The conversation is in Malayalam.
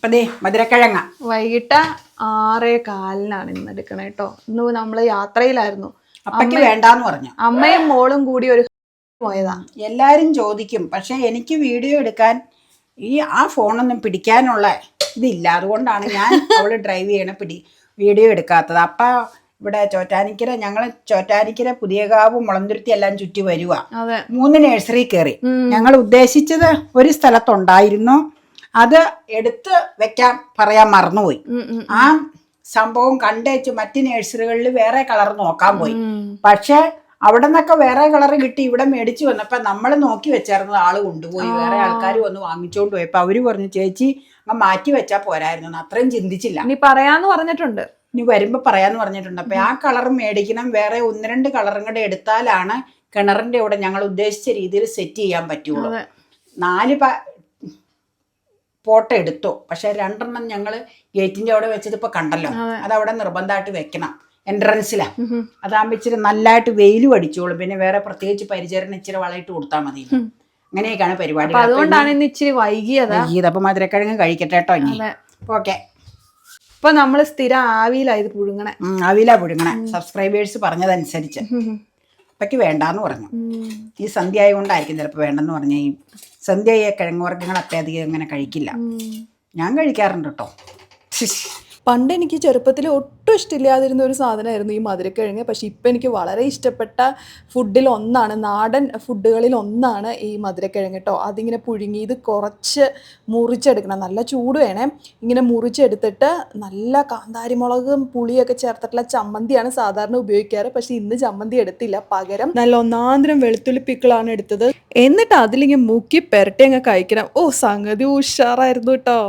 അതെ മധുരക്കിഴങ്ങ വൈകിട്ട് 6:15 ഇന്ന് എടുക്കണേ കേട്ടോ. ഇന്ന് നമ്മള് യാത്രയിലായിരുന്നു. അപ്പയ്ക്ക് വേണ്ടാന്ന് പറഞ്ഞു. അമ്മയും മോളും കൂടി ഒരു പോയതാ. എല്ലാരും ചോദിക്കും, പക്ഷെ എനിക്ക് വീഡിയോ എടുക്കാൻ ആ ഫോണൊന്നും പിടിക്കാനുള്ള ഇതില്ല. അതുകൊണ്ടാണ് ഞാൻ അവള് ഡ്രൈവ് ചെയ്യണ വീഡിയോ എടുക്കാത്തത്. അപ്പ ഇവിടെ ചോറ്റാനിക്കര പുതിയകാവ് മുളന്തുരുത്തി എല്ലാം ചുറ്റി വരുക. 3 നഴ്സറി കയറി. ഞങ്ങൾ ഉദ്ദേശിച്ചത് ഒരു സ്ഥലത്തുണ്ടായിരുന്നു, അത് എടുത്ത് വെക്കാൻ പറയാൻ മറന്നുപോയി. ആ സംഭവം കണ്ടേച്ചു മറ്റ് നഴ്സറികളിൽ വേറെ കളർ നോക്കാൻ പോയി. പക്ഷെ അവിടെ നിന്നൊക്കെ വേറെ കളർ കിട്ടി. ഇവിടെ മേടിച്ചു വന്നപ്പോ നമ്മൾ നോക്കി വെച്ചായിരുന്നത് ആള് കൊണ്ടുപോയി. വേറെ ആൾക്കാർ വന്ന് വാങ്ങിച്ചോണ്ട് പോയി. അപ്പൊ അവര് പറഞ്ഞു, ചേച്ചി മാറ്റി വെച്ചാ പോരായിരുന്നു. അത്രയും ചിന്തിച്ചില്ല. ഇനി പറയാന്ന് പറഞ്ഞിട്ടുണ്ട്, ഇനി വരുമ്പോ പറയാന്ന് പറഞ്ഞിട്ടുണ്ട്. അപ്പൊ ആ കളർ മേടിക്കണം. വേറെ 1-2 കളറും കൂടെ എടുത്താലാണ് കിണറിന്റെ ഇവിടെ ഞങ്ങൾ ഉദ്ദേശിച്ച രീതിയിൽ സെറ്റ് ചെയ്യാൻ പറ്റുള്ളൂ. 4 പോട്ട എടുത്തു. പക്ഷെ 2 ഞങ്ങൾ ഗേറ്റിന്റെ അവിടെ വെച്ചത് ഇപ്പൊ കണ്ടല്ലോ. അതവിടെ നിർബന്ധമായിട്ട് വെക്കണം, എൻട്രൻസിലാ. അതാകുമ്പോ ഇച്ചിരി നല്ലതായിട്ട് വെയിലും അടിച്ചോളും. പിന്നെ വേറെ പ്രത്യേകിച്ച് പരിചരണം ഇച്ചിരി വളയിട്ട് കൊടുത്താൽ മതി. അങ്ങനെയൊക്കെയാണ് പരിപാടി. അതുകൊണ്ടാണ് ഇന്ന് ഇച്ചിരി വൈകിയത്. അപ്പൊ മധുരക്കിഴങ്ങ് കഴിക്കട്ടെ കേട്ടോ. ഇനി ഓക്കെ. ഇപ്പൊ നമ്മള് സ്ഥിരം ആവിയിലാ ഇത് പുഴുങ്ങണേ. ആവിയിലാ പുഴുങ്ങണേ. സബ്സ്ക്രൈബേഴ്സ് പറഞ്ഞതനുസരിച്ച് അപ്പയ്ക്ക് വേണ്ടാന്ന് പറഞ്ഞു. ഈ സന്ധ്യ ആയതുകൊണ്ടായിരിക്കും ചിലപ്പോൾ വേണ്ടെന്ന് പറഞ്ഞ. ഈ സന്ധ്യ കിഴങ്ങ് വർഗ്ഗങ്ങൾ അത്യധികം അങ്ങനെ കഴിക്കില്ല. ഞാൻ കഴിക്കാറുണ്ട് കേട്ടോ. പണ്ട് എനിക്ക് ചെറുപ്പത്തിൽ ഒട്ടും ഇഷ്ടമില്ലാതിരുന്ന ഒരു സാധനമായിരുന്നു ഈ മധുരക്കിഴങ്ങ്. പക്ഷെ ഇപ്പം എനിക്ക് വളരെ ഇഷ്ടപ്പെട്ട ഫുഡിൽ ഒന്നാണ്, നാടൻ ഫുഡുകളിൽ ഒന്നാണ് ഈ മധുരക്കിഴങ്ങ് കേട്ടോ. അതിങ്ങനെ പുഴുങ്ങി ഇത് കുറച്ച് മുറിച്ചെടുക്കണം. നല്ല ചൂട് വേണേ. ഇങ്ങനെ മുറിച്ചെടുത്തിട്ട് നല്ല കാന്താരിമുളകും പുളിയൊക്കെ ചേർത്തിട്ടുള്ള ചമ്മന്തിയാണ് സാധാരണ ഉപയോഗിക്കാറ്. പക്ഷെ ഇന്ന് ചമ്മന്തി എടുത്തില്ല. പകരം നല്ല ഒന്നാന്തരം വെളുത്തുള്ളി പിക്കിളാണ് എടുത്തത്. എന്നിട്ട് അതിലിങ്ങനെ മുക്കി പെരട്ടി അങ്ങ് കഴിക്കണം. ഓ, സംഗതി ഉഷാറായിരുന്നു കേട്ടോ.